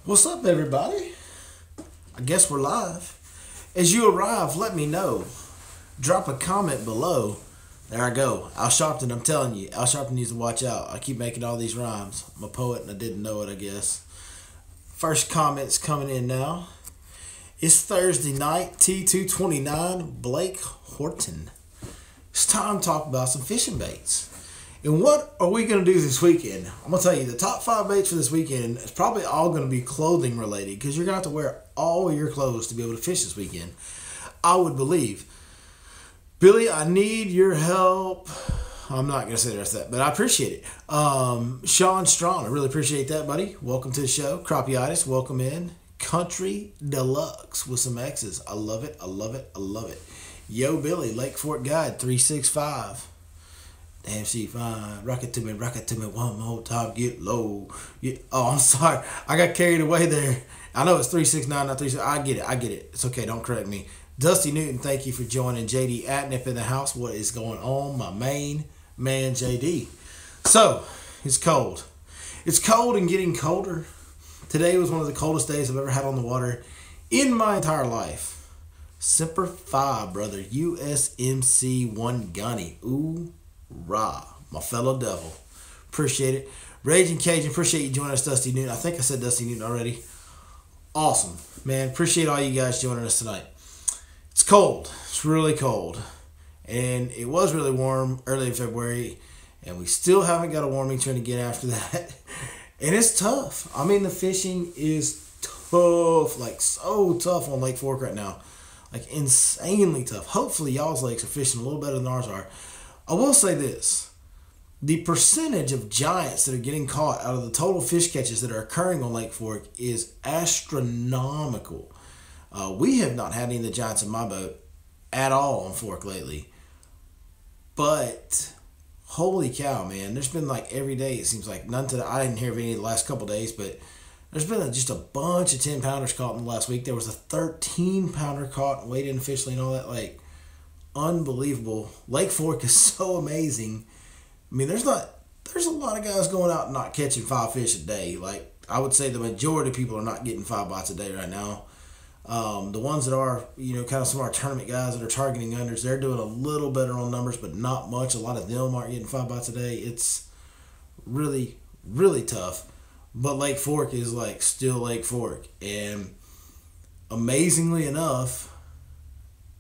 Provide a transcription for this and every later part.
What's up, everybody? I guess we're live. As you arrive, let me know. Drop a comment below. There I go. Al Sharpton, I'm telling you. Al Sharpton needs to watch out. I keep making all these rhymes. I'm a poet and I didn't know it, I guess. First comment's coming in now. It's Thursday night, T229, Blake Horton. It's time to talk about some fishing baits. And what are we going to do this weekend? I'm going to tell you, the top 5 baits for this weekend is probably all going to be clothing related because you're going to have to wear all of your clothes to be able to fish this weekend. I would believe. Billy, I need your help. I'm not going to say the rest of that, but I appreciate it. Sean Strong, I really appreciate that, buddy. Welcome to the show. Crappyitis, welcome in. Country Deluxe with some X's. I love it. I love it. I love it. Yo, Billy, Lake Fork Guide 365. Damn, she fine. Rock it to me one more time. Get low. Oh, I'm sorry. I got carried away there. I know it's 369, not 36. I get it. It's okay. Don't correct me. Dusty Newton, thank you for joining. JD Atnip in the house. What is going on? My main man, JD. So, it's cold. It's cold and getting colder. Today was one of the coldest days I've ever had on the water in my entire life. Semper Fi, brother. USMC 1 Gunny. Ooh. Rah, my fellow devil. Appreciate it. Raging Cajun, appreciate you joining us, Dusty Newton. I think I said Dusty Newton already. Awesome. Man, appreciate all you guys joining us tonight. It's cold. It's really cold. And it was really warm early in February. And we still haven't got a warming trend again after that. And it's tough. I mean, the fishing is tough. Like, so tough on Lake Fork right now. Like, insanely tough. Hopefully, y'all's lakes are fishing a little better than ours are. I will say this. The percentage of giants that are getting caught out of the total fish catches that are occurring on Lake Fork is astronomical. We have not had any of the giants in my boat at all on Fork lately. But, holy cow, man. There's been like every day, it seems like. None today. I didn't hear of any the last couple days, but there's been just a bunch of 10-pounders caught in the last week. There was a 13-pounder caught and weighed in officially and all that. Like, unbelievable. Lake Fork is so amazing. I mean, there's a lot of guys going out and not catching 5 fish a day. Like, I would say the majority of people are not getting 5 bites a day right now. The ones that are, kind of some of our tournament guys that are targeting unders, they're doing a little better on numbers, but not much. A lot of them aren't getting 5 bites a day. It's really, really tough. But Lake Fork is like still Lake Fork. And amazingly enough,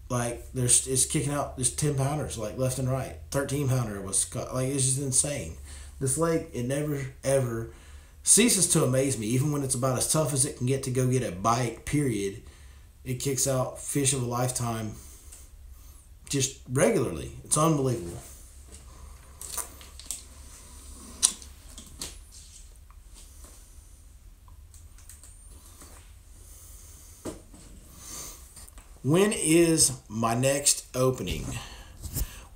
like, it's kicking out just 10-pounders, like, left and right. 13-pounder was caught. Like, it's just insane. This lake, it never, ever ceases to amaze me. Even when it's about as tough as it can get to go get a bite, period, it kicks out fish of a lifetime just regularly. It's unbelievable. When is my next opening?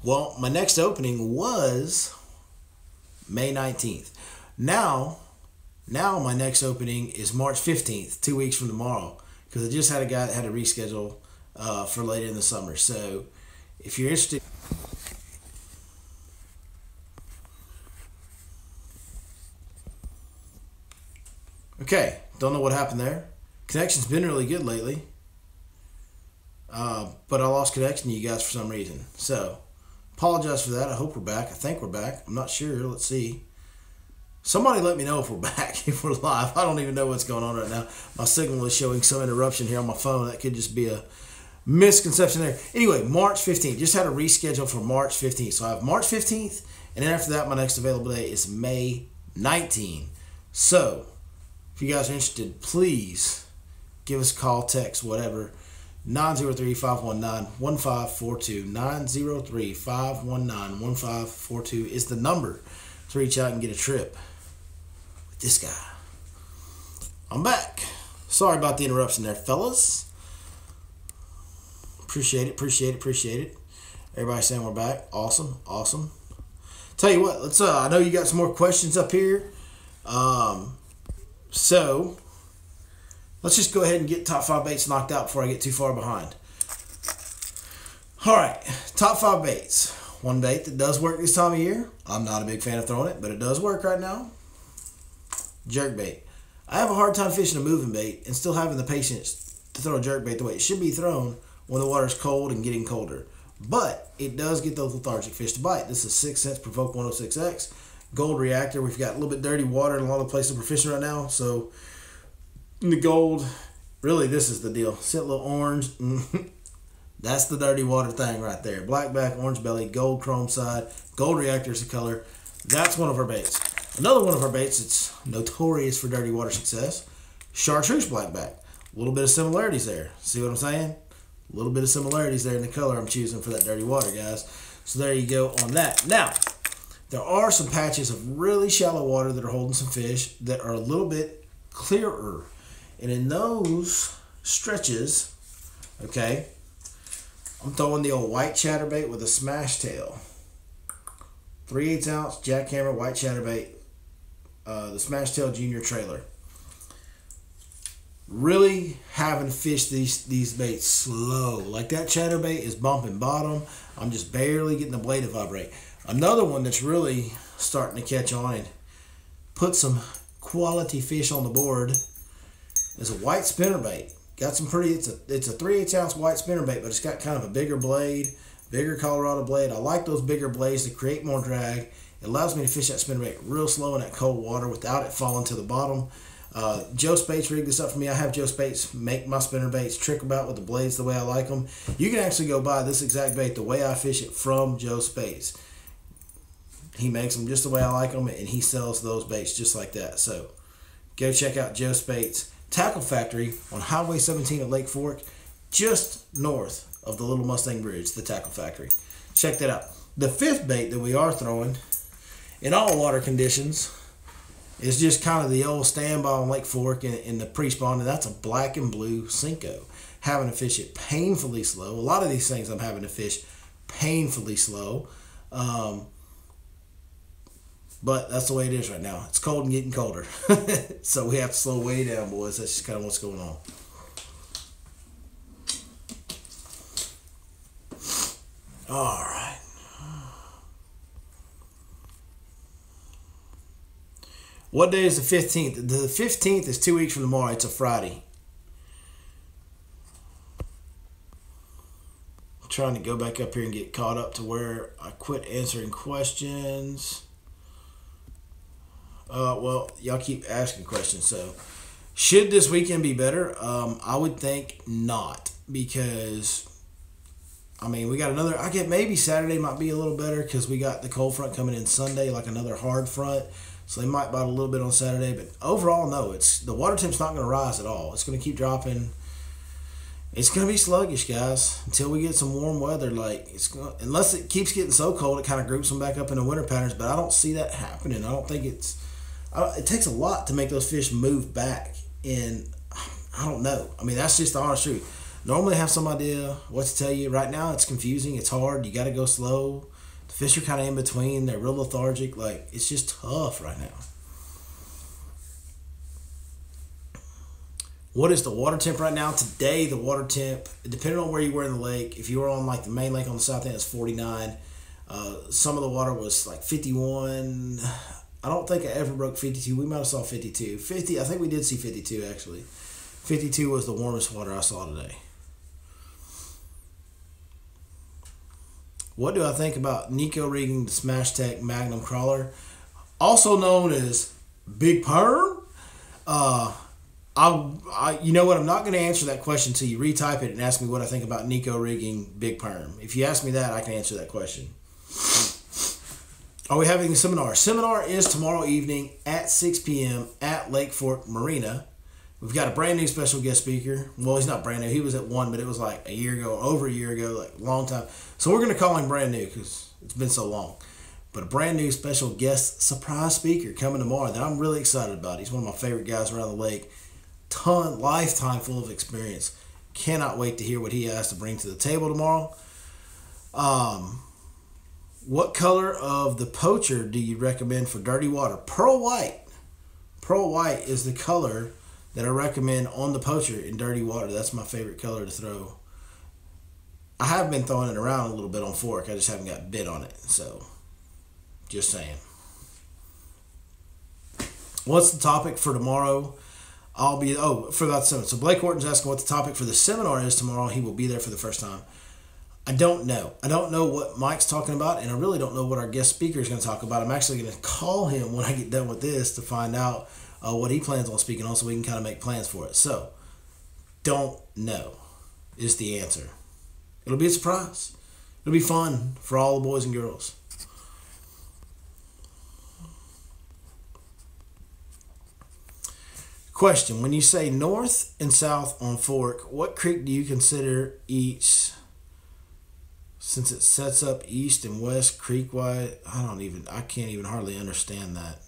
Well, my next opening was May 19th. Now my next opening is March 15th, 2 weeks from tomorrow, because I just had a guy that had to reschedule for later in the summer. So if you're interested... Okay, don't know what happened there. Connection's been really good lately. But I lost connection to you guys for some reason. So, apologize for that. I hope we're back. I think we're back. I'm not sure. Let's see. Somebody let me know if we're back, if we're live. I don't even know what's going on right now. My signal is showing some interruption here on my phone. That could just be a misconception there. Anyway, March 15th. Just had to reschedule for March 15th. So I have March 15th, and then after that, my next available day is May 19th. So, if you guys are interested, please give us a call, text, whatever. 903-519-1542. 903-519-1542 is the number to reach out and get a trip with this guy. I'm back. Sorry about the interruption there, fellas. Appreciate it. Everybody saying we're back. Awesome. Tell you what, let's I know you got some more questions up here. So let's just go ahead and get top 5 baits knocked out before I get too far behind. All right, top 5 baits. One bait that does work this time of year. I'm not a big fan of throwing it, but it does work right now. Jerkbait. I have a hard time fishing a moving bait and still having the patience to throw a jerk bait the way it should be thrown when the water's cold and getting colder. But it does get those lethargic fish to bite. This is 6 cents Provoke 106X. Gold reactor. We've got a little bit dirty water in a lot of places we're fishing right now. So the gold, really this is the deal. See that little orange? That's the dirty water thing right there. Black back, orange belly, gold chrome side. Gold reactor is the color. That's one of our baits. Another one of our baits that's notorious for dirty water success. Chartreuse blackback. A little bit of similarities there. See what I'm saying? A little bit of similarities there in the color I'm choosing for that dirty water, guys. So there you go on that. Now, there are some patches of really shallow water that are holding some fish that are a little bit clearer. And in those stretches, okay, I'm throwing the old white chatterbait with a smash tail. 3/8 ounce jackhammer white chatterbait. The smash tail junior trailer. Really having to fish these baits slow. Like that chatterbait is bumping bottom. I'm just barely getting the blade to vibrate. Another one that's really starting to catch on and put some quality fish on the board is a white spinnerbait. Got some pretty, it's a 3/8 ounce white spinnerbait, but it's got kind of a bigger blade, bigger Colorado blade. I like those bigger blades to create more drag. It allows me to fish that spinnerbait real slow in that cold water without it falling to the bottom. Joe Spates rigged this up for me. I have Joe Spates make my spinnerbaits trick about with the blades the way I like them. You can actually go buy this exact bait the way I fish it from Joe Spates. He makes them just the way I like them, and he sells those baits just like that. So go check out Joe Spates Tackle Factory on Highway 17 at Lake Fork, just north of the Little Mustang Bridge, the Tackle Factory. Check that out. The fifth bait that we are throwing in all water conditions is just kind of the old standby on Lake Fork in the pre-spawn, and that's a black and blue Cinco. Having to fish it painfully slow. A lot of these things I'm having to fish painfully slow. But that's the way it is right now. It's cold and getting colder. So we have to slow way down, boys. That's just kind of what's going on. All right. What day is the 15th? The 15th is 2 weeks from tomorrow. It's a Friday. I'm trying to go back up here and get caught up to where I quit answering questions. Well, y'all keep asking questions. So, should this weekend be better? I would think not, because I mean, we got another. I get maybe Saturday might be a little better because we got the cold front coming in Sunday, like another hard front. So they might bite a little bit on Saturday, but overall, no. It's the water temp's not going to rise at all. It's going to keep dropping. It's going to be sluggish, guys, until we get some warm weather. Like unless it keeps getting so cold, it kind of groups them back up into winter patterns. But I don't see that happening. I don't think it's. It takes a lot to make those fish move back. And I don't know. I mean, that's just the honest truth. Normally, I have some idea what to tell you. Right now, it's confusing. It's hard. You got to go slow. The fish are kind of in between. They're real lethargic. Like, it's just tough right now. What is the water temp right now? Today, the water temp, depending on where you were in the lake, if you were on like the main lake on the south end, it's 49. Some of the water was like 51. I don't think I ever broke 52. We might have saw 52. 50, I think we did see 52 actually. 52 was the warmest water I saw today. What do I think about Nico rigging the Smash Tech Magnum Crawler, also known as Big Perm? You know what? I'm not going to answer that question until you retype it and ask me what I think about Nico rigging Big Perm. If you ask me that, I can answer that question. Are we having a seminar? Seminar is tomorrow evening at 6 p.m. at Lake Fork Marina. We've got a brand new special guest speaker. Well, he's not brand new. He was at one, but it was like a year ago, over a year ago, like a long time. So we're going to call him brand new because it's been so long. But a brand new special guest surprise speaker coming tomorrow that I'm really excited about. He's one of my favorite guys around the lake. Lifetime full of experience. Cannot wait to hear what he has to bring to the table tomorrow. What color of the poacher do you recommend for dirty water? Pearl white. Pearl white is the color that I recommend on the poacher in dirty water. That's my favorite color to throw. I have been throwing it around a little bit on fork. I just haven't got bit on it. So, just saying. What's the topic for tomorrow? I'll be, oh, for that seminar. So Blake Horton's asking what the topic for the seminar is tomorrow. He will be there for the first time. I don't know. I don't know what Mike's talking about, and I really don't know what our guest speaker is going to talk about. I'm actually going to call him when I get done with this to find out what he plans on speaking on so we can kind of make plans for it. So, don't know is the answer. It'll be a surprise. It'll be fun for all the boys and girls. Question: when you say north and south on Fork, what creek do you consider each? Since it sets up east and west creek-wide, I can't even hardly understand that.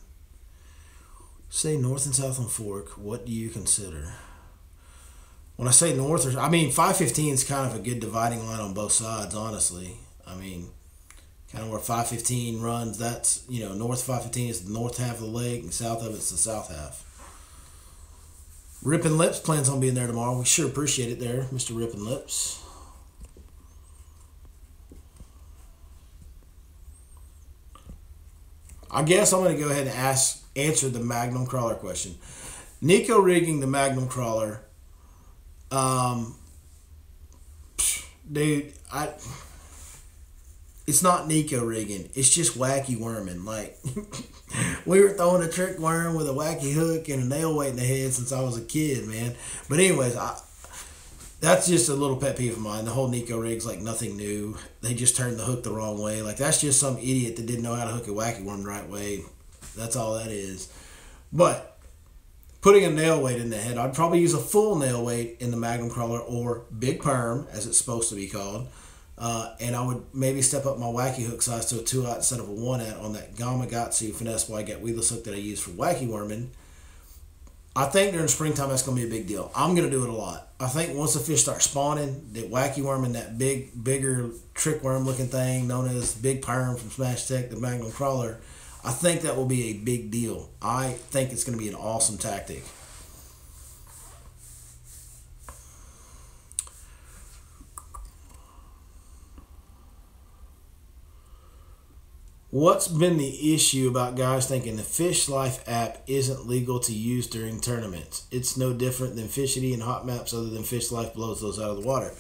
Say north and south on Fork, what do you consider? When I say north, 515 is kind of a good dividing line on both sides, honestly. Kind of where 515 runs, that's, north 515 is the north half of the lake, and south of it's the south half. Rippin' Lips plans on being there tomorrow. We sure appreciate it there, Mr. Rippin' Lips. I guess I'm going to go ahead and answer the Magnum Crawler question. Nico rigging the Magnum Crawler. Dude, it's not Nico rigging. It's just wacky worming. Like, we were throwing a trick worm with a wacky hook and a nail weight in the head since I was a kid, man. But anyways, that's just a little pet peeve of mine. The whole Nico rig's like nothing new. They just turned the hook the wrong way. Like, that's just some idiot that didn't know how to hook a wacky worm the right way. That's all that is. But putting a nail weight in the head, I'd probably use a full nail weight in the Magnum Crawler, or Big Perm, as it's supposed to be called. And I would maybe step up my wacky hook size to a 2-aught instead of a 1-aught on that Gamakatsu Finesse Wide-Gap weedless hook that I use for wacky worming. I think during springtime that's going to be a big deal. I'm going to do it a lot. I think once the fish start spawning, that wacky worm and that bigger trick worm looking thing known as Big Perm from Smash Tech, the Magnum Crawler, I think that will be a big deal. I think it's going to be an awesome tactic. What's been the issue about guys thinking the Fish Life app isn't legal to use during tournaments? It's no different than Fishity and Hot Maps other than Fish Life blows those out of the water.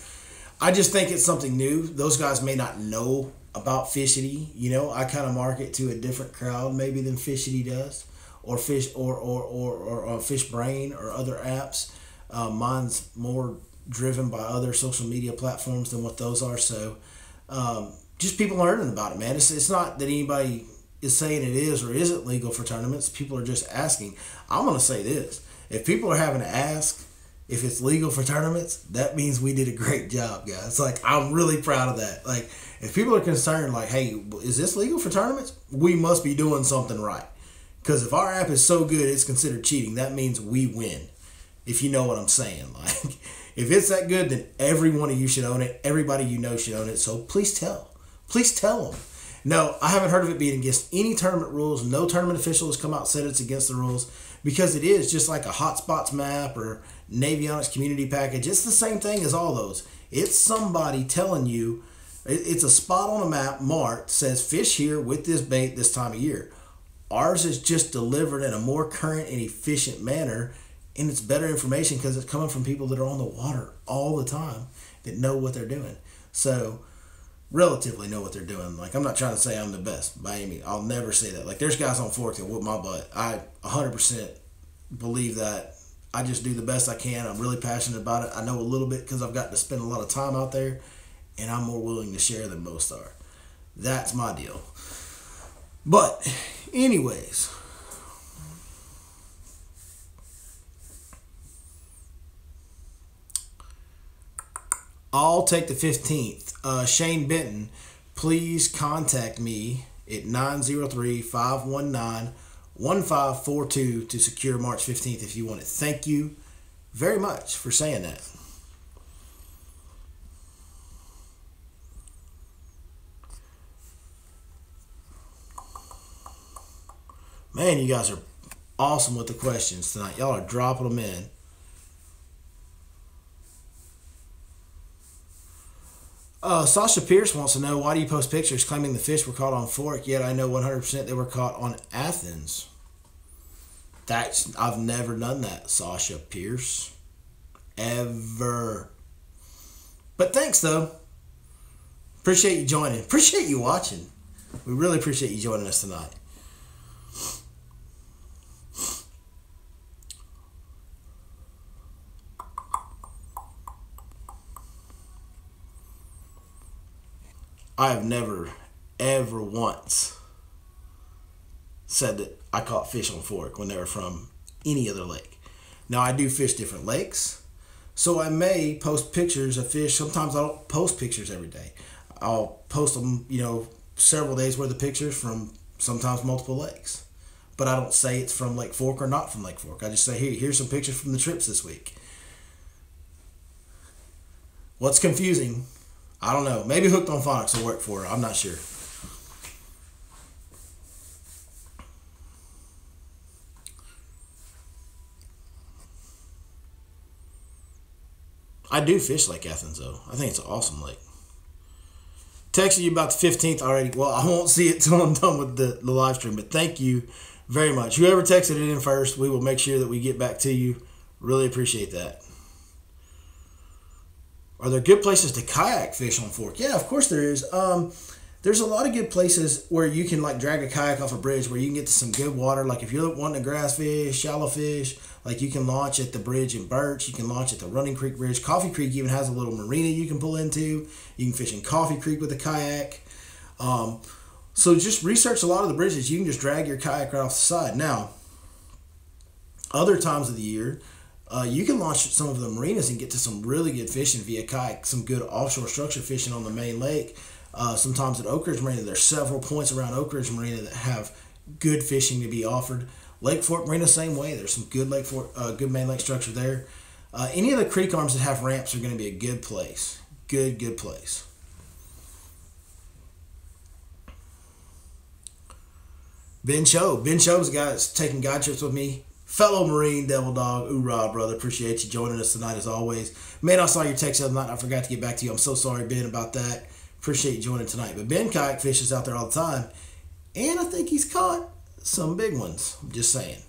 I just think it's something new. Those guys may not know about Fishity. I kind of market to a different crowd maybe than Fishity does, or Fish or Fish Brain or other apps. Mine's more driven by other social media platforms than what those are. So, just people learning about it, man. It's not that anybody is saying it is or isn't legal for tournaments. People are just asking. I'm going to say this. If people are having to ask if it's legal for tournaments, that means we did a great job, guys. Like, I'm really proud of that. Like, if people are concerned, like, hey, is this legal for tournaments? We must be doing something right. Because if our app is so good it's considered cheating, that means we win. If you know what I'm saying. Like, if it's that good, then every one of you should own it. Everybody you know should own it. So please tell. Please tell them. No, I haven't heard of it being against any tournament rules. No tournament official has come out and said it's against the rules, because it is just like a hotspots map or Navionics community package. It's the same thing as all those. It's somebody telling you, it's a spot on a map marked, says fish here with this bait this time of year. Ours is just delivered in a more current and efficient manner, and it's better information because it's coming from people that are on the water all the time that know what they're doing. So, relatively know what they're doing. Like, I'm not trying to say I'm the best by any means. I'll never say that. Like, there's guys on Fork that whoop my butt. I 100% believe that. I just do the best I can. I'm really passionate about it. I know a little bit because I've got to spend a lot of time out there, and I'm more willing to share than most are. That's my deal. But, anyways, I'll take the 15th. Shane Benton, please contact me at 903-519-1542 to secure March 15th if you want it. Thank you very much for saying that. Man, you guys are awesome with the questions tonight. Y'all are dropping them in. Sasha Pierce wants to know, why do you post pictures claiming the fish were caught on Fork, yet I know 100% they were caught on Athens? I've never done that, Sasha Pierce. Ever. But thanks though. Appreciate you joining. Appreciate you watching. We really appreciate you joining us tonight. I have never, ever once said that I caught fish on fork when they were from any other lake. Now, I do fish different lakes, so I may post pictures of fish. Sometimes I don't post pictures every day. I'll post them, several days worth of pictures from sometimes multiple lakes. But I don't say it's from Lake Fork or not from Lake Fork. I just say, here's some pictures from the trips this week. What's confusing? I don't know. Maybe Hooked on Phonics will work for her. I'm not sure. I do fish Lake Athens, though. I think it's an awesome lake. Texted you about the 15th already. Well, I won't see it till I'm done with the live stream, but thank you very much. Whoever texted it in first, we will make sure that we get back to you. Really appreciate that. Are there good places to kayak fish on Fork? Yeah, of course there is. There's a lot of good places where you can drag a kayak off a bridge where you can get to some good water. Like if you're wanting to grass fish, shallow fish, you can launch at the bridge in Birch. You can launch at the Running Creek Bridge. Coffee Creek even has a little marina you can pull into. You can fish in Coffee Creek with a kayak. So just research a lot of the bridges. You can just drag your kayak right off the side. Now, other times of the year, you can launch at some of the marinas and get to some really good fishing via kayak, some good offshore structure fishing on the main lake. Sometimes at Oak Ridge Marina, there's several points around Oak Ridge Marina that have good fishing to be offered. Lake Fork Marina, same way. There's some good good main lake structure there. Any of the creek arms that have ramps are going to be a good place. Good place. Ben Cho's the guy that's taking guide trips with me. Fellow Marine Devil Dog, hoorah, brother. Appreciate you joining us tonight as always. Man, I saw your text the other night. I forgot to get back to you. I'm so sorry, Ben, about that. Appreciate you joining tonight. But Ben kayak fishes out there all the time. And I think he's caught some big ones. I'm just saying.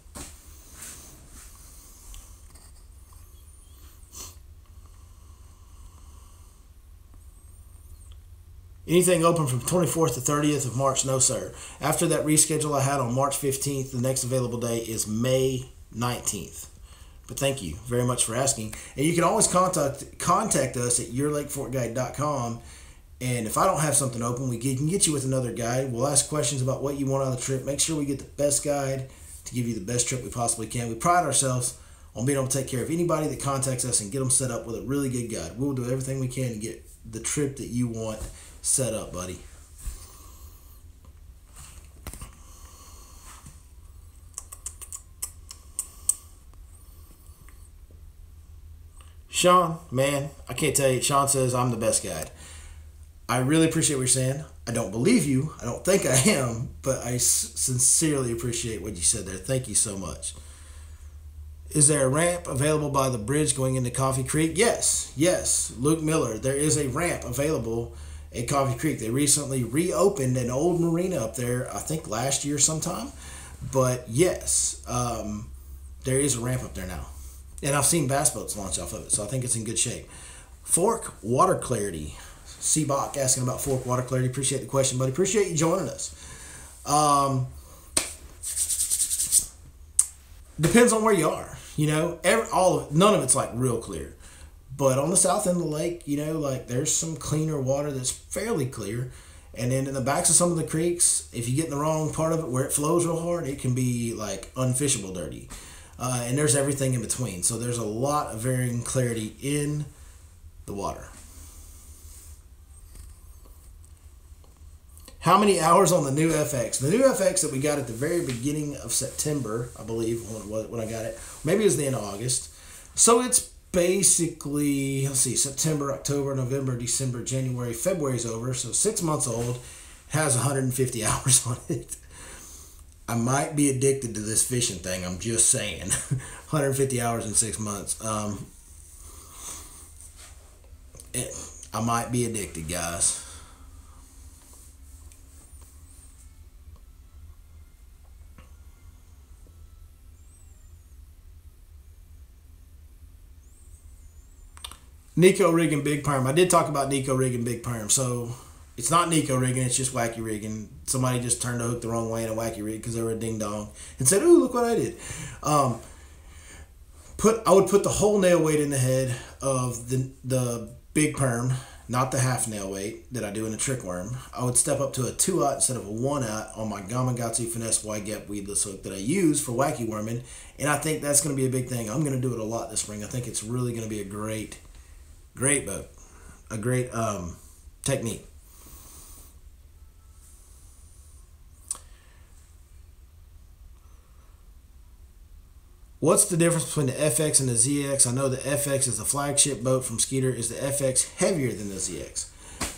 Anything open from 24th to 30th of March? No, sir. After that reschedule I had on March 15th, the next available day is May 19th. But thank you very much for asking. And you can always contact us at yourlakeforkguide.com. And if I don't have something open, we can get you with another guide. We'll ask questions about what you want on the trip. Make sure we get the best guide to give you the best trip we possibly can. We pride ourselves on being able to take care of anybody that contacts us and get them set up with a really good guide. We'll do everything we can to get the trip that you want set up, buddy. Sean, man, I can't tell you. Sean says I'm the best guide. I really appreciate what you're saying. I don't believe you. I don't think I am, but I sincerely appreciate what you said there. Thank you so much. Is there a ramp available by the bridge going into Coffee Creek? Yes. Luke Miller, there is a ramp available at Coffee Creek. They recently reopened an old marina up there, I think last year sometime. But yes, there is a ramp up there now. And I've seen bass boats launch off of it, so I think it's in good shape. Fork water clarity. Seabach asking about Fork water clarity. Appreciate the question, buddy. Appreciate you joining us. Depends on where you are. None of it's real clear. But on the south end of the lake, there's some cleaner water that's fairly clear. And then in the backs of some of the creeks, if you get in the wrong part of it where it flows real hard, it can be unfishable dirty. And there's everything in between. So there's a lot of varying clarity in the water. How many hours on the new FX? The new FX that we got at the very beginning of September, I believe, when I got it. Maybe it was the end of August. So it's basically, September, October, November, December, January, February's over. So 6 months old, has 150 hours on it. I might be addicted to this fishing thing. I'm just saying. 150 hours in 6 months. I might be addicted, guys. Nico rigging Big Perm. I did talk about Nico rigging Big Perm. So it's not Nico rigging, it's just wacky rigging. Somebody just turned the hook the wrong way in a wacky rig because they were a ding dong and said, "Ooh, look what I did." I would put the whole nail weight in the head of the Big Perm, not the half nail weight that I do in a trick worm. I would step up to a 2/0 instead of a 1/0 on my Gamakatsu Finesse wide gap weedless hook that I use for wacky worming, and I think that's going to be a big thing. I'm going to do it a lot this spring. I think it's really going to be a great boat, a great technique. What's the difference between the FX and the ZX? I know the FX is the flagship boat from Skeeter. Is the FX heavier than the ZX?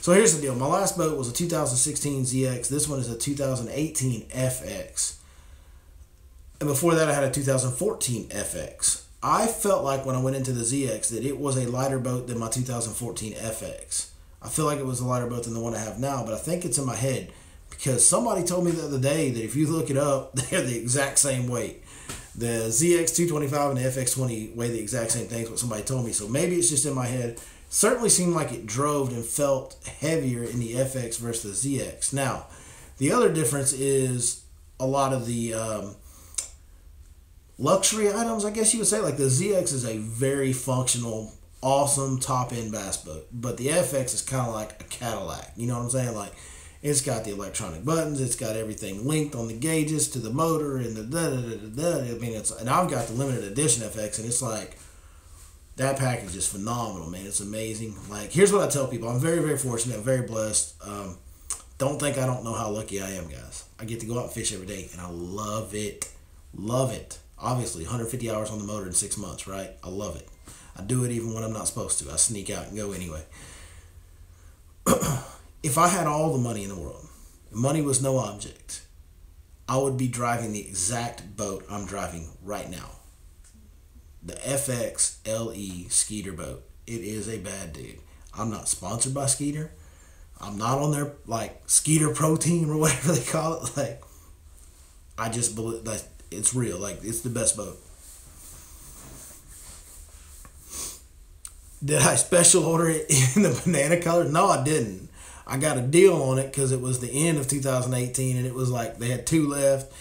So here's the deal. My last boat was a 2016 ZX. This one is a 2018 FX. And before that, I had a 2014 FX. I felt like when I went into the ZX that it was a lighter boat than my 2014 FX. I feel like it was a lighter boat than the one I have now, but I think it's in my head because somebody told me the other day that if you look it up, they're the exact same weight. The ZX 225 and the FX 20 weigh the exact same things, what somebody told me. So maybe it's just in my head. Certainly seemed like it drove and felt heavier in the FX versus the ZX. Now, the other difference is a lot of the luxury items, I guess you would say. Like the ZX is a very functional, awesome top-end bass boat. But the FX is kind of like a Cadillac. You know what I'm saying? Like, it's got the electronic buttons. It's got everything linked on the gauges to the motor and the da-da-da-da-da. I mean, and I've got the limited edition FX, and it's like, that package is phenomenal, man. It's amazing. Like, here's what I tell people. I'm very, very fortunate. I'm very blessed. Don't think I don't know how lucky I am, guys. I get to go out and fish every day, and I love it. Love it. Obviously, 150 hours on the motor in 6 months, right? I love it. I do it even when I'm not supposed to. I sneak out and go anyway. If I had all the money in the world, money was no object, I would be driving the exact boat I'm driving right now. The FX LE Skeeter boat. It is a bad dude. I'm not sponsored by Skeeter. I'm not on their, like, Skeeter Pro Team or whatever they call it. Like, I just believe that it's real. Like, it's the best boat. Did I special order it in the banana color? No, I didn't. I got a deal on it because it was the end of 2018 and it was like they had 2 left.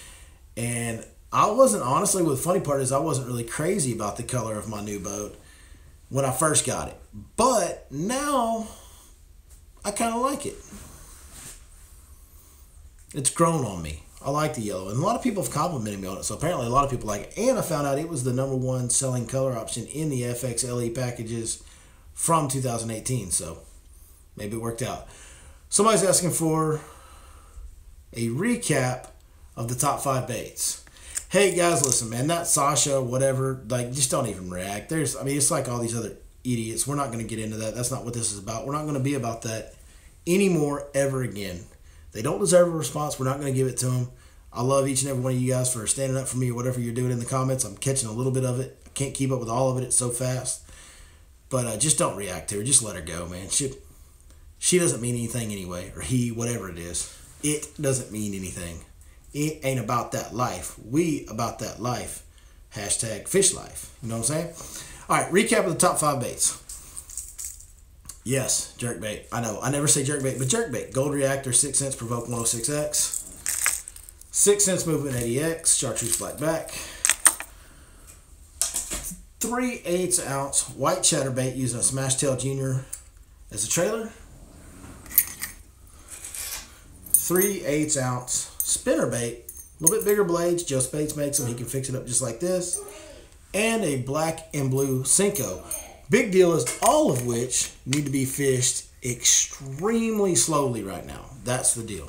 And I wasn't, honestly, the funny part is I wasn't really crazy about the color of my new boat when I first got it. But now I kind of like it. It's grown on me. I like the yellow. And a lot of people have complimented me on it. So apparently a lot of people like it. And I found out it was the #1 selling color option in the FX LE packages from 2018. So maybe it worked out. Somebody's asking for a recap of the top 5 baits. Hey guys, listen, man, that Sasha, whatever, like, just don't even react. It's like all these other idiots. We're not going to get into that. That's not what this is about. We're not going to be about that anymore, ever again. They don't deserve a response. We're not going to give it to them. I love each and every one of you guys for standing up for me or whatever you're doing in the comments. I'm catching a little bit of it. I can't keep up with all of it. It's so fast. But just don't react to her. Just let her go, man. She doesn't mean anything anyway, or he, whatever it is. It doesn't mean anything. It ain't about that life. We about that life. Hashtag fish life. You know what I'm saying? All right, recap of the top 5 baits. Yes, jerkbait. I know. I never say jerkbait, but jerkbait. Gold Reactor, 6 cents, Provoke 106X. 6 cents Movement 80X, Chartreuse Black Back. 3/8 ounce white chatterbait using a Smash Tail Junior as a trailer. 3/8 ounce spinnerbait, a little bit bigger blades. Joe Spades makes them. He can fix it up just like this. And a black and blue Senko. Big deal is all of which need to be fished extremely slowly right now. That's the deal.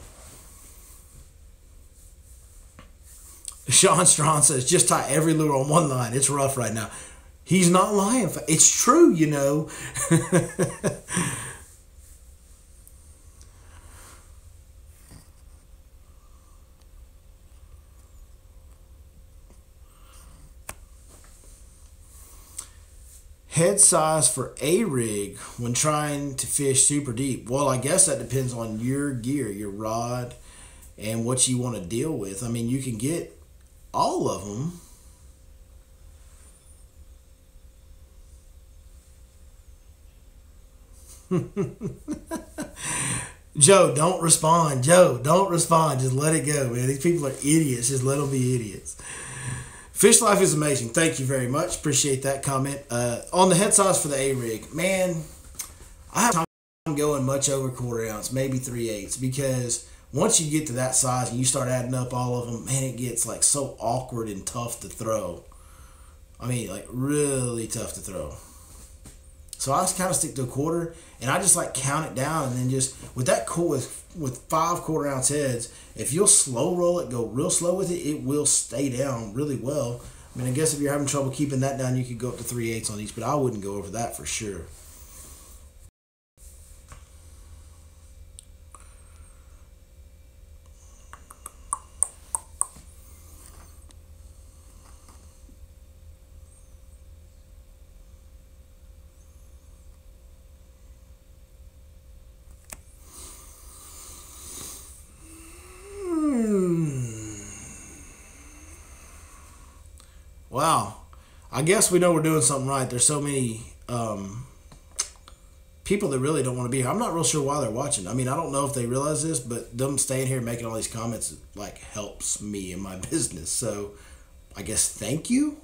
Sean Strawn says, just tie every lure on one line. It's rough right now. He's not lying. It's true, you know. Head size for a rig when trying to fish super deep. Well, I guess that depends on your gear, your rod, and what you want to deal with. I mean, you can get all of them. Joe, don't respond. Joe, don't respond. Just let it go, man. These people are idiots. Just let them be idiots. Fish life is amazing. Thank you very much. Appreciate that comment. On the head size for the A-rig, man, I have time going much over quarter ounce, maybe 3/8, because once you get to that size and you start adding up all of them, man, it gets like so awkward and tough to throw. I mean, like really tough to throw. So I just kind of stick to a quarter, and I just like count it down, and then just with that with 5 quarter ounce heads, if you'll slow roll it, go real slow with it, it will stay down really well. I mean, I guess if you're having trouble keeping that down, you could go up to 3/8 on each, but I wouldn't go over that for sure. Wow. I guess we know we're doing something right. There's so many people that really don't want to be here. I'm not real sure why they're watching. I mean, I don't know if they realize this, but them staying here making all these comments like helps me in my business. So I guess thank you.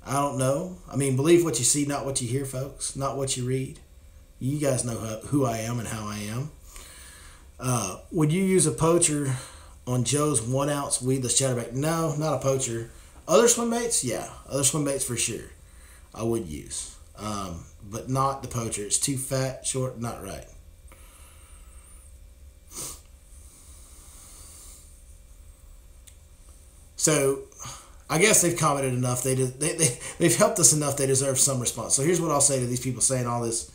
I don't know. I mean, believe what you see, not what you hear, folks. Not what you read. You guys know who I am and how I am. Would you use a poacher on Joe's 1 ounce weedless chatterback? No, not a poacher. Other swim baits? Yeah. Other swim baits for sure. I would use. But not the poacher. It's too fat, short, not right. So, I guess they've commented enough. They've helped us enough. They deserve some response. So here's what I'll say to these people saying all this.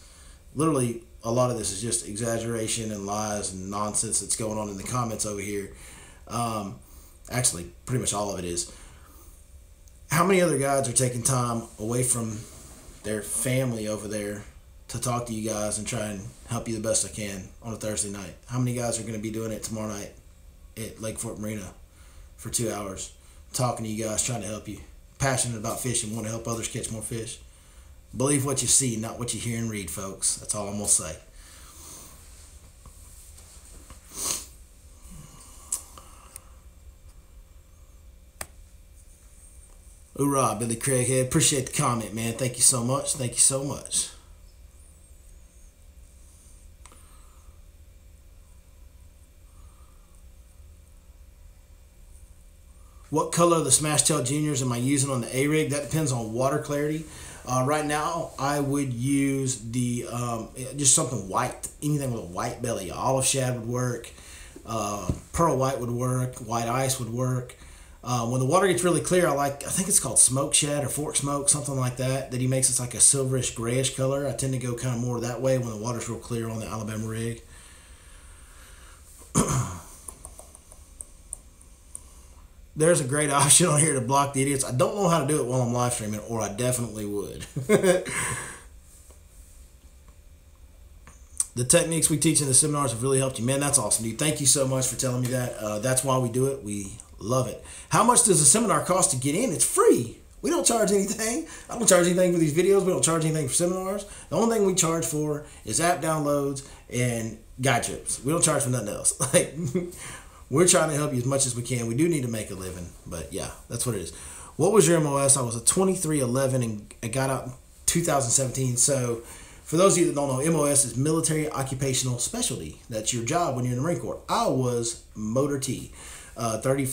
Literally, a lot of this is just exaggeration and lies and nonsense that's going on in the comments over here. Actually, pretty much all of it is. How many other guides are taking time away from their family over there to talk to you guys and try and help you the best I can on a Thursday night? How many guys are going to be doing it tomorrow night at Lake Fort Marina for 2 hours, talking to you guys, trying to help you, passionate about fishing, want to help others catch more fish? Believe what you see, not what you hear and read, folks. That's all I'm going to say. Hoorah, Billy Craighead. Appreciate the comment, man. Thank you so much. Thank you so much. What color of the Smash Tail Juniors am I using on the A-Rig? That depends on water clarity. Right now, I would use the just something white. Anything with a white belly. Olive shad would work. Pearl white would work. White ice would work. When the water gets really clear, I think it's called smoke shad or fork smoke, something like that. That he makes it like a silverish grayish color. I tend to go kind of more that way when the water's real clear on the Alabama rig. There's a great option on here to block the idiots. I don't know how to do it while I'm live streaming, or I definitely would. The techniques we teach in the seminars have really helped you. Man, that's awesome, dude. Thank you so much for telling me that. That's why we do it. We love it. How much does a seminar cost to get in? It's free. We don't charge anything. I don't charge anything for these videos. We don't charge anything for seminars. The only thing we charge for is app downloads and guide trips. We don't charge for nothing else. Like, we're trying to help you as much as we can. We do need to make a living, but yeah, that's what it is. What was your MOS? I was a 2311 and I got out in 2017. So for those of you that don't know, MOS is Military Occupational Specialty. That's your job when you're in the Marine Corps. I was Motor T, 30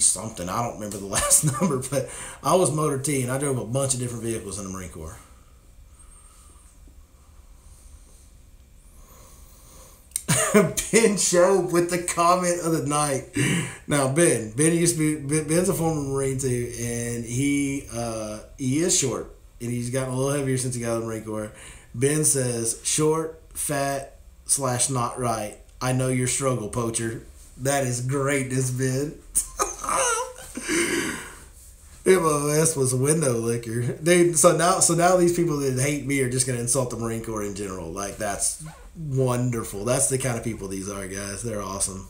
something. I don't remember the last number, but I was Motor T, and I drove a bunch of different vehicles in the Marine Corps. Ben Show with the comment of the night. Now Ben used to be, Ben's a former Marine too, and he is short, and he's gotten a little heavier since he got out of the Marine Corps. Ben says, short, fat, / not right. I know your struggle, poacher. That is greatness, Ben. MOS was a window licker. Dude, so now these people that hate me are just gonna insult the Marine Corps in general. Like, that's wonderful. That's the kind of people these are, guys. They're awesome.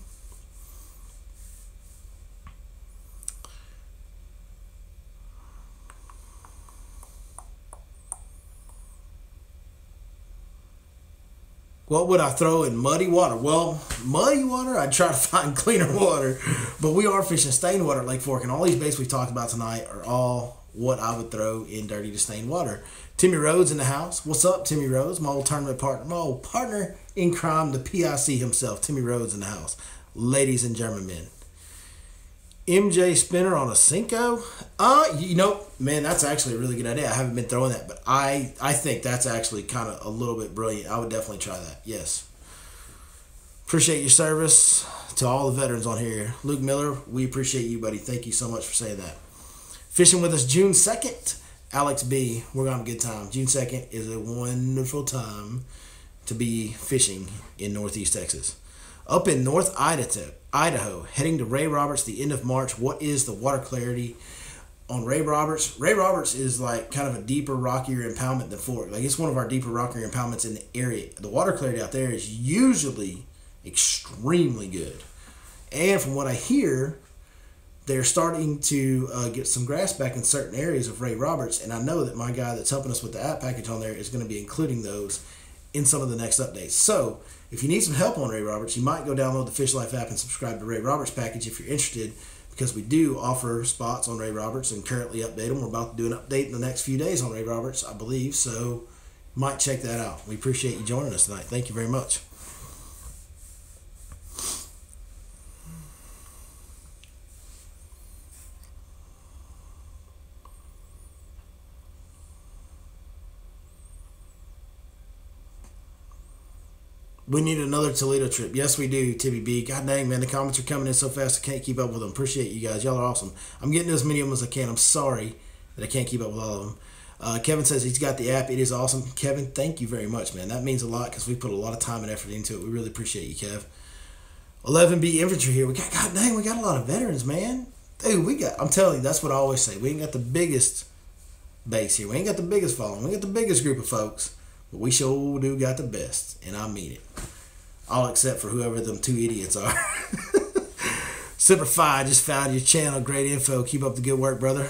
What would I throw in muddy water? Well, muddy water, I'd try to find cleaner water. But we are fishing stained water at Lake Fork, and all these baits we've talked about tonight are all what I would throw in dirty to stained water. Timmy Rhodes in the house. What's up, Timmy Rhodes? My old tournament partner, my old partner in crime, the PIC himself. Timmy Rhodes in the house. Ladies and gentlemen. MJ spinner on a Cinco? Man, that's actually a really good idea. I haven't been throwing that, but I think that's actually kind of a little bit brilliant. I would definitely try that. Yes. Appreciate your service to all the veterans on here. Luke Miller, we appreciate you, buddy. Thank you so much for saying that. Fishing with us June 2nd. Alex B. We're going to have a good time. June 2nd is a wonderful time to be fishing in Northeast Texas. Up in North Idaho, heading to Ray Roberts the end of March. What is the water clarity on Ray Roberts? Ray Roberts is like kind of a deeper, rockier impoundment than Fork. Like, it's one of our deeper, rockier impoundments in the area. The water clarity out there is usually extremely good. And from what I hear, they're starting to get some grass back in certain areas of Ray Roberts, and I know that my guy that's helping us with the app package on there is going to be including those in some of the next updates. So if you need some help on Ray Roberts, you might go download the Fish Life app and subscribe to Ray Roberts package if you're interested, because we do offer spots on Ray Roberts and currently update them. We're about to do an update in the next few days on Ray Roberts, I believe, so might check that out. We appreciate you joining us tonight. Thank you very much. We need another Toledo trip. Yes, we do, Tibby B. God dang, man, the comments are coming in so fast I can't keep up with them. Appreciate you guys. Y'all are awesome. I'm getting as many of them as I can. I'm sorry that I can't keep up with all of them. Kevin says he's got the app. It is awesome. Kevin, thank you very much, man. That means a lot because we put a lot of time and effort into it. We really appreciate you, Kev. 11B Infantry here. God dang, we got a lot of veterans, man. Dude, I'm telling you, that's what I always say. We ain't got the biggest base here. We ain't got the biggest following. We ain't got the biggest group of folks. But we sure do got the best, and I mean it. All except for whoever them two idiots are. Superfy, just found your channel. Great info. Keep up the good work, brother.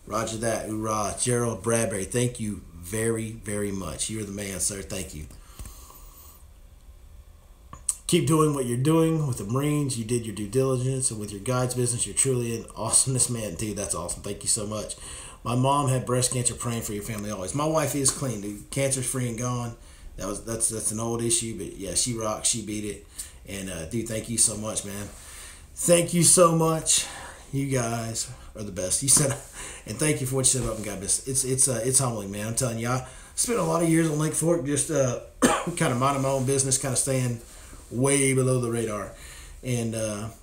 Roger that. Hoorah. Gerald Bradbury, thank you very, very much. You're the man, sir. Thank you. Keep doing what you're doing with the Marines. You did your due diligence, and with your guides business, you're truly an awesomeness man. Dude, that's awesome. Thank you so much. My mom had breast cancer. Praying for your family always. My wife is clean, dude. Cancer's free and gone. That's an old issue, but yeah, she rocked. She beat it. And dude, thank you so much, man. Thank you so much. You guys are the best. You said, and thank you for what you said about my guy business. It's humbling, man. I'm telling you, I spent a lot of years on Lake Fork just kind of minding my own business, kind of staying way below the radar, and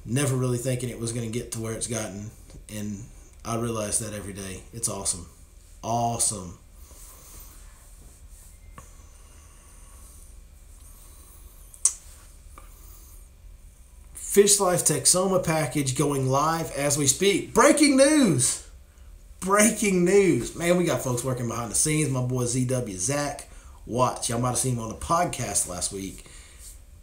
never really thinking it was going to get to where it's gotten. And I realize that every day. It's awesome. Awesome. Fish Life Texoma package going live as we speak. Breaking news. Breaking news. Man, we got folks working behind the scenes. My boy ZW Zach Watts. Y'all might have seen him on the podcast last week.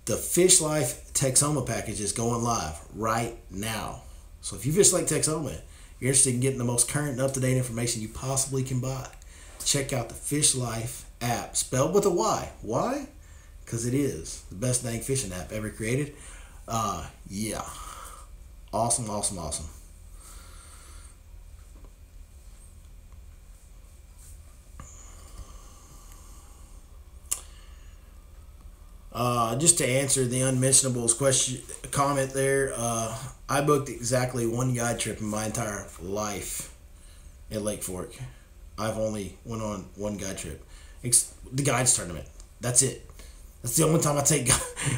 The Fish Life Texoma package is going live right now. So if you fish Lake Texoma, you're interested in getting the most current and up-to-date information you possibly can buy, check out the Fish Life app, spelled with a Y. Why? Because it is the best dang fishing app ever created. Yeah. Awesome, awesome, awesome. Just to answer the unmentionables comment there, I booked exactly one guide trip in my entire life at Lake Fork. I've only went on one guide trip. The guides tournament. That's it. That's the only time I take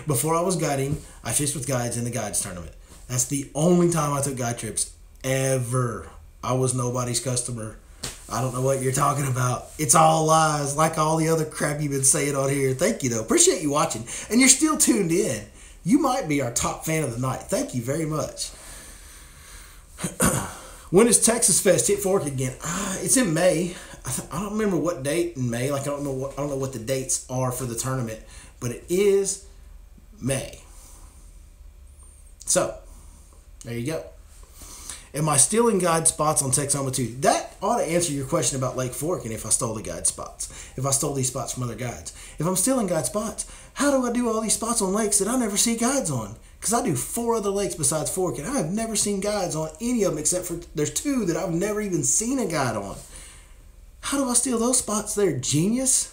before I was guiding, I fished with guides in the guides tournament. That's the only time I took guide trips ever. I was nobody's customer. I don't know what you're talking about. It's all lies, like all the other crap you've been saying on here. Thank you, though. Appreciate you watching. And you're still tuned in. You might be our top fan of the night. Thank you very much. When is Texas Fest hit Fork again? It's in May. I don't remember what date in May. Like I don't know what the dates are for the tournament, but it is May. So there you go. Am I stealing guide spots on Texoma too? That ought to answer your question about Lake Fork and if I stole the guide spots. If I stole these spots from other guides. If I'm stealing guide spots, how do I do all these spots on lakes that I never see guides on? Because I do 4 other lakes besides Fork, and I have never seen guides on any of them except for there's 2 that I've never even seen a guide on. How do I steal those spots there, genius?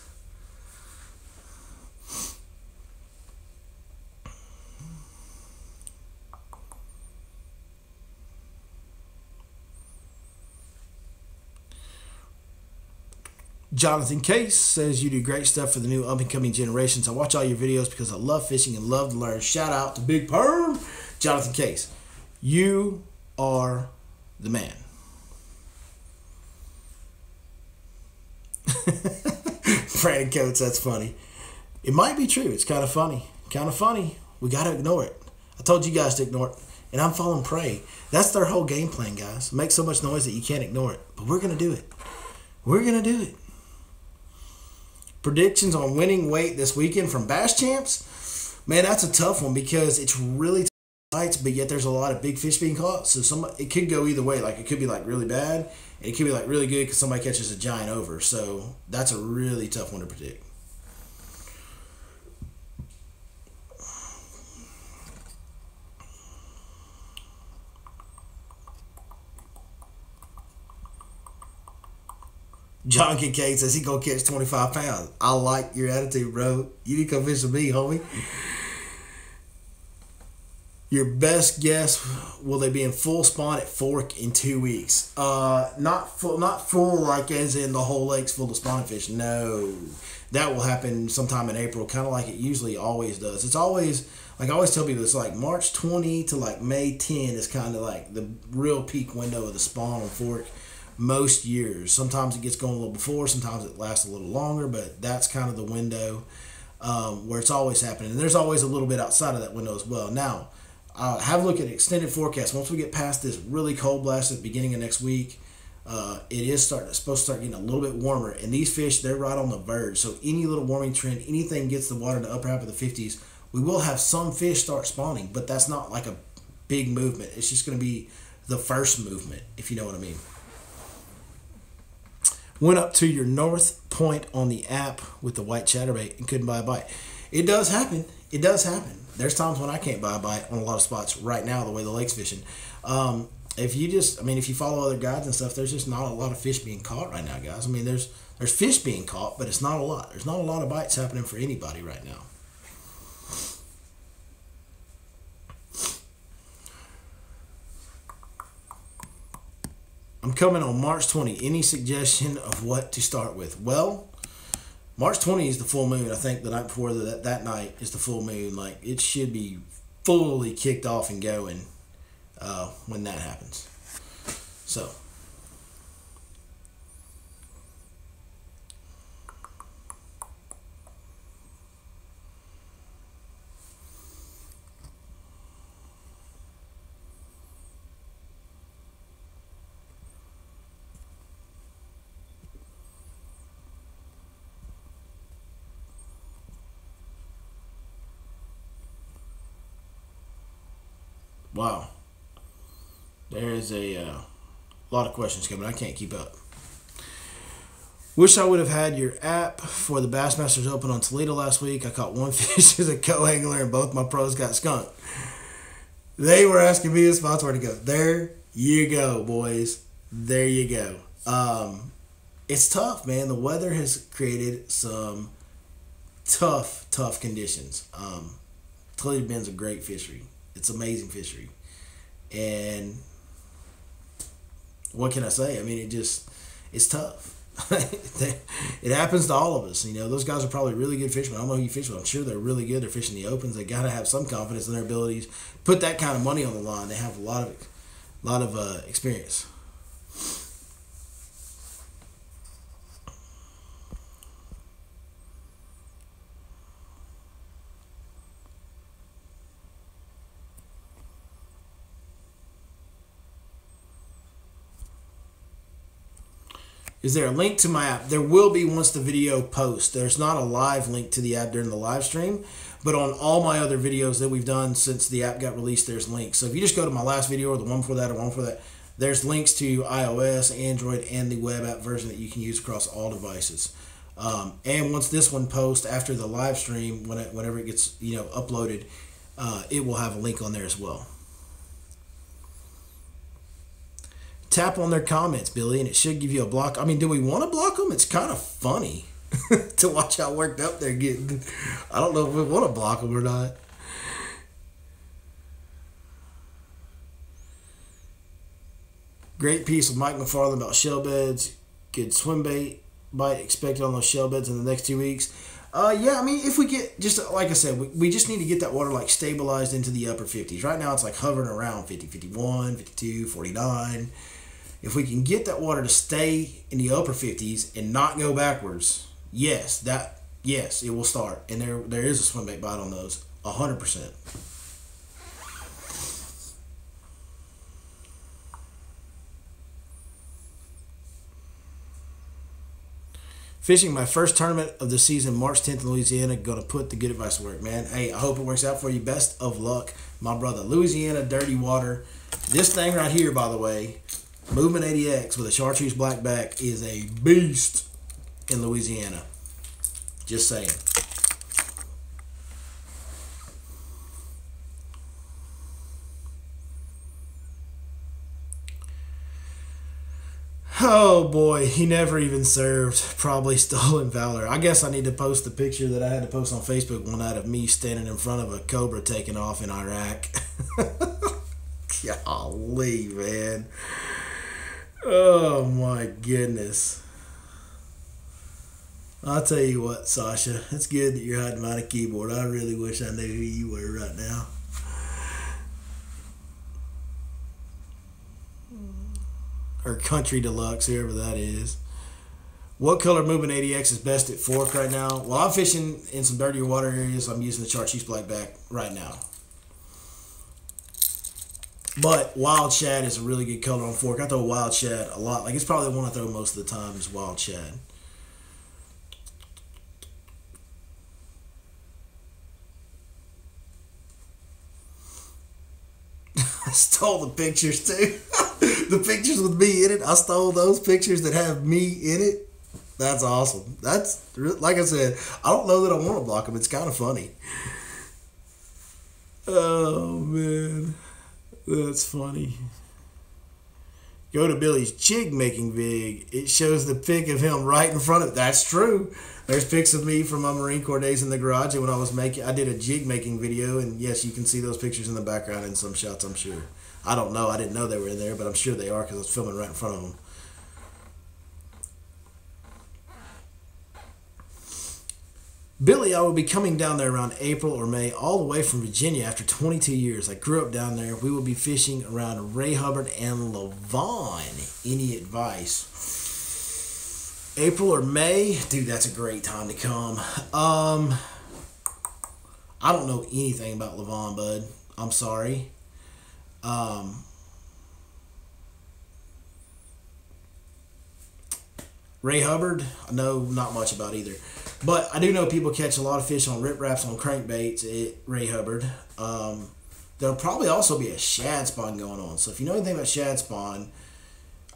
Jonathan Case says you do great stuff for the new up-and-coming generations. I watch all your videos because I love fishing and love to learn. Shout out to Big Perm. Jonathan Case, you are the man. Brandon Coates, that's funny. It might be true. It's kind of funny. Kind of funny. We got to ignore it. I told you guys to ignore it, and I'm falling prey. That's their whole game plan, guys. Make so much noise that you can't ignore it. But we're going to do it. We're going to do it. Predictions on winning weight this weekend from Bass Champs. Man, that's a tough one because it's really bites, but yet there's a lot of big fish being caught. So it could go either way. Like, it could be like really bad, and it could be like really good because somebody catches a giant over. So that's a really tough one to predict. John Kincaid says he gonna catch 25 pounds. I like your attitude, bro. You need to come fish with me, homie. Your best guess, will they be in full spawn at Fork in 2 weeks? Not full like as in the whole lake's full of spawning fish. No. That will happen sometime in April, kind of like it usually always does. It's always, like I always tell people, it's like March 20 to like May 10 is kind of like the real peak window of the spawn on Fork. Most years. Sometimes it gets going a little before, sometimes it lasts a little longer, but that's kind of the window where it's always happening. And there's always a little bit outside of that window as well. Now, have a look at extended forecast. Once we get past this really cold blast at the beginning of next week, it is supposed to start getting a little bit warmer. And these fish, they're right on the verge. So any little warming trend, anything gets the water to upper half of the 50s, we will have some fish start spawning, but that's not like a big movement. It's just going to be the first movement, if you know what I mean. Went up to your North Point on the app with the white chatterbait and couldn't buy a bite. It does happen. It does happen. There's times when I can't buy a bite on a lot of spots right now, the way the lake's fishing. If you follow other guides and stuff, there's just not a lot of fish being caught right now, guys. I mean, there's fish being caught, but it's not a lot. There's not a lot of bites happening for anybody right now. I'm coming on March 20. Any suggestion of what to start with? Well, March 20 is the full moon. I think the night before that night is the full moon. Like, it should be fully kicked off and going when that happens. So. Wow. There is a lot of questions coming. I can't keep up. Wish I would have had your app for the Bassmasters Open on Toledo last week. I caught 1 fish as a co-angler and both my pros got skunked. They were asking me the spots where to go. There you go, boys. There you go. It's tough, man. The weather has created some tough conditions. Toledo Bend's a great fishery. It's amazing fishery. And what can I say? I mean, it's tough. It happens to all of us. You know, those guys are probably really good fishermen. I don't know who you fish with. I'm sure they're really good. They're fishing the opens. They got to have some confidence in their abilities. Put that kind of money on the line. They have a lot of experience. Is there a link to my app? There will be once the video posts. There's not a live link to the app during the live stream, but on all my other videos that we've done since the app got released, there's links. So if you just go to my last video or the one before that or one before that, There's links to iOS, Android, and the web app version that you can use across all devices. And once this one posts after the live stream, whenever it gets uploaded, it will have a link on there as well. Tap on their comments, Billy, and it should give you a block. I mean, do we want to block them? It's kind of funny to watch how worked up they're getting. I don't know if we want to block them or not. Great piece with Mike McFarland about shell beds. Good swim bait bite expected on those shell beds in the next 2 weeks. Yeah, I mean, if we get, just like I said, we just need to get that water like stabilized into the upper 50s. Right now it's like hovering around 50, 51, 52, 49. If we can get that water to stay in the upper 50s and not go backwards, yes, it will start. And there is a swim bait bite on those, 100%. Fishing my first tournament of the season, March 10th in Louisiana. Going to put the good advice to work, man. Hey, I hope it works out for you. Best of luck, my brother. Louisiana Dirty Water. This thing right here, by the way, Movement 80X with a chartreuse black back, is a beast in Louisiana. Just saying. Oh boy, he never even served. Probably stolen valor. I guess I need to post the picture that I had to post on Facebook one night of me standing in front of a Cobra taking off in Iraq. Golly, man. Oh my goodness. I'll tell you what, Sasha. It's good that you're hiding behind a keyboard. I really wish I knew who you were right now. Or Country Deluxe, whoever that is. What color Movement 80X is best at fork right now? Well, I'm fishing in some dirtier water areas. I'm using the chartreuse black back right now. But Wild Shad is a really good color on fork. I throw Wild Shad a lot. Like, it's probably the one I throw most of the time is Wild Shad. I stole the pictures too. The pictures with me in it. I stole those pictures that have me in it. That's awesome. That's, like I said, I don't know that I want to block them. It's kind of funny. Oh man, that's funny. Go to Billy's jig making vid. It shows the pic of him right in front of it. That's true. There's pics of me from my Marine Corps days in the garage, and when I did a jig making video, and yes, you can see those pictures in the background in some shots, I'm sure. I don't know. I didn't know they were in there, but I'm sure they are because I was filming right in front of them. Billy, I will be coming down there around April or May, all the way from Virginia after 22 years. I grew up down there. We will be fishing around Ray Hubbard and Levon. Any advice? April or May? Dude, that's a great time to come. I don't know anything about Levon, bud. I'm sorry. Ray Hubbard, I know not much about either. But I do know people catch a lot of fish on rip wraps on crankbaits at Ray Hubbard. There'll probably also be a shad spawn going on. So if you know anything about shad spawn,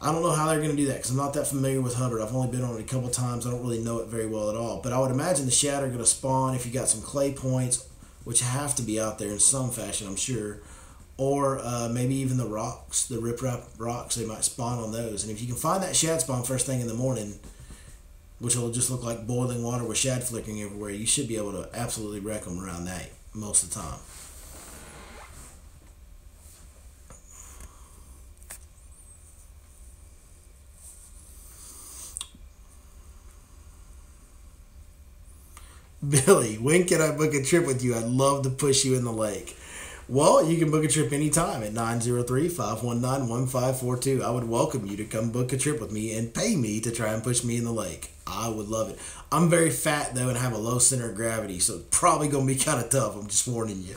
I don't know how they're going to do that because I'm not that familiar with Hubbard. I've only been on it a couple times. I don't really know it very well at all. But I would imagine the shad are going to spawn if you got some clay points, which have to be out there in some fashion, I'm sure. Or maybe even the rocks, the rip-rap rocks, they might spawn on those. And if you can find that shad spawn first thing in the morning, which will just look like boiling water with shad flickering everywhere, you should be able to absolutely wreck them around that most of the time. Billy, when can I book a trip with you? I'd love to push you in the lake. Well, you can book a trip anytime at 903-519-1542. I would welcome you to come book a trip with me and pay me to try and push me in the lake. I would love it. I'm very fat, though, and have a low center of gravity, so it's probably going to be kind of tough. I'm just warning you.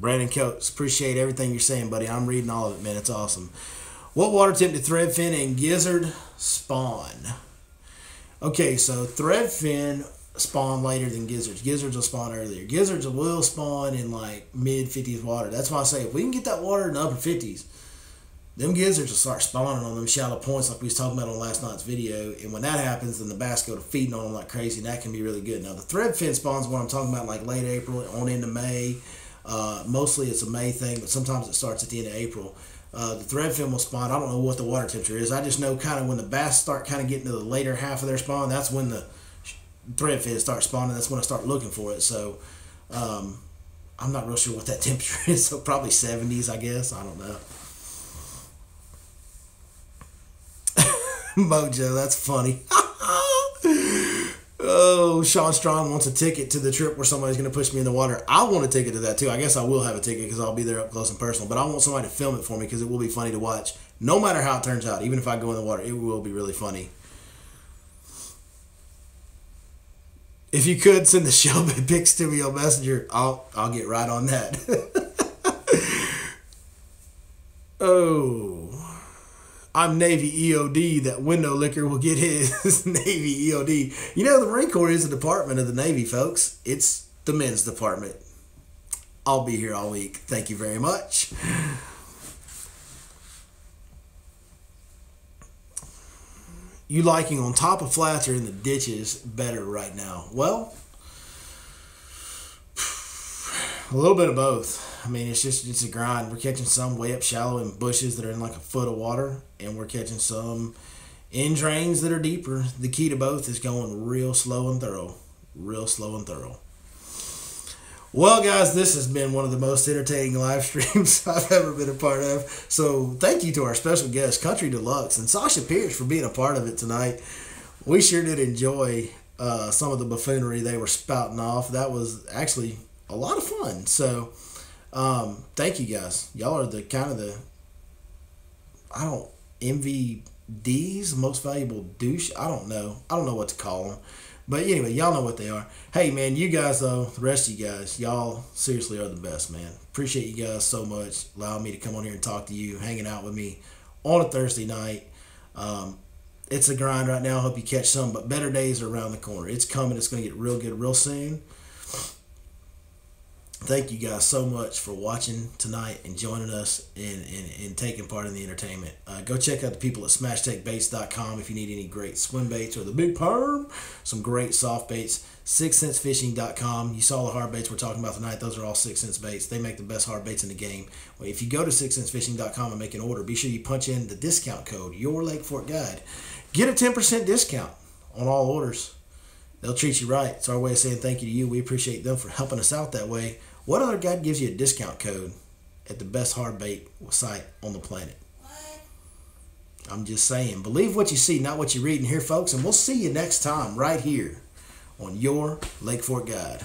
Brandon Coates, appreciate everything you're saying, buddy. I'm reading all of it, man. It's awesome. What water temp did threadfin and gizzard spawn? Okay, so threadfin spawn later than gizzards. Gizzards will spawn earlier. Gizzards will spawn in like mid 50s water. That's why I say if we can get that water in the upper 50s, them gizzards will start spawning on them shallow points like we was talking about on last night's video. And when that happens, then the bass go to feeding on them like crazy, and that can be really good. Now, the threadfin spawns what I'm talking about like late April on into May. Mostly it's a May thing, but sometimes it starts at the end of April. The threadfin will spawn. I don't know what the water temperature is. I just know kind of when the bass start kind of getting to the later half of their spawn, that's when the threadfin start spawning. That's when I start looking for it. So I'm not real sure what that temperature is. So probably 70s, I guess. I don't know. Mojo, that's funny. Oh, Sean Strong wants a ticket to the trip where somebody's going to push me in the water. I want a ticket to that too. I guess I will have a ticket because I'll be there up close and personal. But I want somebody to film it for me because it will be funny to watch. No matter how it turns out, even if I go in the water, it will be really funny. If you could send the Shelby pics to me on Messenger, I'll get right on that. Oh. I'm Navy EOD. That window licker will get his. Navy EOD. You know, the Marine Corps is a department of the Navy, folks. It's the men's department. I'll be here all week. Thank you very much. You liking on top of flats or in the ditches better right now? Well, a little bit of both. I mean, it's a grind. We're catching some way up shallow in bushes that are in like a foot of water, and we're catching some in drains that are deeper. The key to both is going real slow and thorough. Real slow and thorough. Well, guys, this has been one of the most entertaining live streams I've ever been a part of. So thank you to our special guest, Country Deluxe, and Sasha Pierce for being a part of it tonight. We sure did enjoy some of the buffoonery they were spouting off. That was actually a lot of fun. So thank you guys. Y'all are the kind of the MVDs, most valuable douche. I don't know what to call them, but anyway, y'all know what they are. Hey man, you guys though, the rest of you guys, y'all seriously are the best, man. Appreciate you guys so much allowing me to come on here and talk to you, hanging out with me on a Thursday night. It's a grind right now. I hope you catch some, but better days are around the corner. It's coming. It's going to get real good real soon. Thank you guys so much for watching tonight and joining us and taking part in the entertainment. Go check out the people at SmashTechBaits.com if you need any great swim baits or the big perm, some great soft baits. 6centsfishing.com. You saw the hard baits we're talking about tonight. Those are all 6 Cents baits. They make the best hard baits in the game. Well, if you go to 6centsfishing.com and make an order, be sure you punch in the discount code, Your Lake Fork Guide. Get a 10% discount on all orders. They'll treat you right. It's our way of saying thank you to you. We appreciate them for helping us out that way. What other guy gives you a discount code at the best hard bait site on the planet? What? I'm just saying. Believe what you see, not what you read and hear, folks. And we'll see you next time right here on Your Lake Fork Guide.